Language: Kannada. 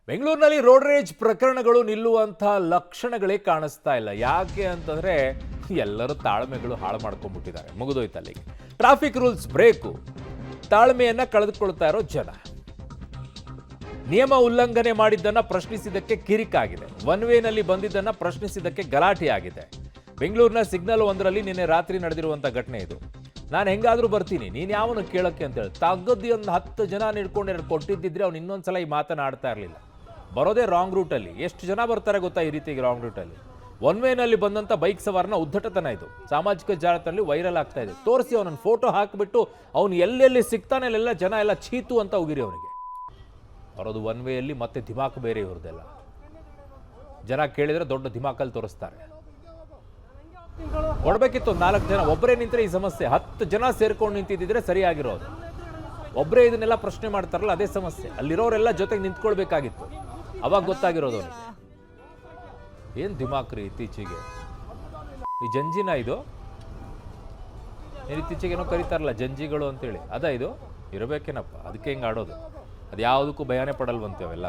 ಬೆಂಗಳೂರಿನಲ್ಲಿ ರೋಡ್ ರೇಜ್ ಪ್ರಕರಣಗಳು ನಿಲ್ಲುವಂಥ ಲಕ್ಷಣಗಳೇ ಕಾಣಿಸ್ತಾ ಇಲ್ಲ. ಯಾಕೆ ಅಂತಂದ್ರೆ ಎಲ್ಲರೂ ತಾಳ್ಮೆಗಳು ಹಾಳು ಮಾಡ್ಕೊಂಡ್ಬಿಟ್ಟಿದ್ದಾರೆ. ಮುಗಿದೋಯ್ತು ಅಲ್ಲಿಗೆ. ಟ್ರಾಫಿಕ್ ರೂಲ್ಸ್ ಬ್ರೇಕು, ತಾಳ್ಮೆಯನ್ನ ಕಳೆದುಕೊಳ್ತಾ ಇರೋ ಜನ. ನಿಯಮ ಉಲ್ಲಂಘನೆ ಮಾಡಿದ್ದನ್ನ ಪ್ರಶ್ನಿಸಿದ್ದಕ್ಕೆ ಕಿರಿಕಾಗಿದೆ. ಒನ್ ವೇನಲ್ಲಿ ಬಂದಿದ್ದನ್ನ ಪ್ರಶ್ನಿಸಿದ್ದಕ್ಕೆ ಗಲಾಟೆ ಆಗಿದೆ. ಬೆಂಗಳೂರಿನ ಸಿಗ್ನಲ್ ಒಂದರಲ್ಲಿ ನಿನ್ನೆ ರಾತ್ರಿ ನಡೆದಿರುವಂಥ ಘಟನೆ ಇದು. ನಾನು ಹೆಂಗಾದ್ರೂ ಬರ್ತೀನಿ, ನೀನು ಯಾವನು ಕೇಳಕ್ಕೆ ಅಂತೇಳಿ ತಗ್ಗದ್ದು ಒಂದು 10 ಜನ ನಿಡ್ಕೊಂಡು ಕೊಟ್ಟಿದ್ದಿದ್ರೆ ಅವ್ನು ಇನ್ನೊಂದ್ಸಲ ಈ ಮಾತನಾಡ್ತಾ ಇರಲಿಲ್ಲ. ಬರೋದೇ ರಾಂಗ್ ರೂಟಲ್ಲಿ. ಎಷ್ಟು ಜನ ಬರ್ತಾರೆ ಗೊತ್ತಾ ಈ ರೀತಿಗೆ ರಾಂಗ್ ರೂಟಲ್ಲಿ? ಒನ್ ವೇನಲ್ಲಿ ಬಂದಂಥ ಬೈಕ್ ಸವಾರನ ಉದ್ದಟತನ ಇದು ಸಾಮಾಜಿಕ ಜಾಲತಾಣದಲ್ಲಿ ವೈರಲ್ ಆಗ್ತಾ ಇದೆ. ತೋರಿಸಿ ಅವನನ್ನು ಫೋಟೋ ಹಾಕಿಬಿಟ್ಟು ಅವನು ಎಲ್ಲೆಲ್ಲಿ ಸಿಗ್ತಾನೆ ಅಲ್ಲೆಲ್ಲ ಜನ ಎಲ್ಲ ಚೀತು ಅಂತ ಉಗಿರಿ ಅವನಿಗೆ. ಬರೋದು ಒನ್ ವೇಯಲ್ಲಿ, ಮತ್ತೆ ದಿಮಾಕ್ ಬೇರೆ ಇವ್ರದ್ದೆಲ್ಲ. ಜನ ಕೇಳಿದರೆ ದೊಡ್ಡ ದಿಮಾಕಲ್ಲಿ ತೋರಿಸ್ತಾರೆ. ಕೊಡ್ಬೇಕಿತ್ತು 4 ಜನ. ಒಬ್ಬರೇ ನಿಂತರೆ ಈ ಸಮಸ್ಯೆ. 10 ಜನ ಸೇರ್ಕೊಂಡು ನಿಂತಿದ್ದಿದ್ರೆ ಸರಿಯಾಗಿರೋದು. ಒಬ್ಬರೇ ಇದನ್ನೆಲ್ಲ ಪ್ರಶ್ನೆ ಮಾಡ್ತಾರಲ್ಲ, ಅದೇ ಸಮಸ್ಯೆ. ಅಲ್ಲಿರೋರೆಲ್ಲ ಜೊತೆಗೆ ನಿಂತ್ಕೊಳ್ಬೇಕಾಗಿತ್ತು, ಅವಾಗ ಗೊತ್ತಾಗಿರೋದು ಅವನಿಗೆ. ಏನು ದಿಮಾಕ್ರಿ ಇತ್ತೀಚೆಗೆ. ಈ ಜಂಜಿನ ಇದು ಇತ್ತೀಚೆಗೆ ಏನೋ ಕರೀತಾರಲ್ಲ ಜಂಜಿಗಳು ಅಂತೇಳಿ, ಅದ ಇದು ಇರಬೇಕೇನಪ್ಪ. ಅದಕ್ಕೆ ಹಿಂಗೆ ಆಡೋದು. ಅದು ಯಾವುದಕ್ಕೂ ಭಯನೇ ಪಡಲ್ವಂತೆ ಅವೆಲ್ಲ.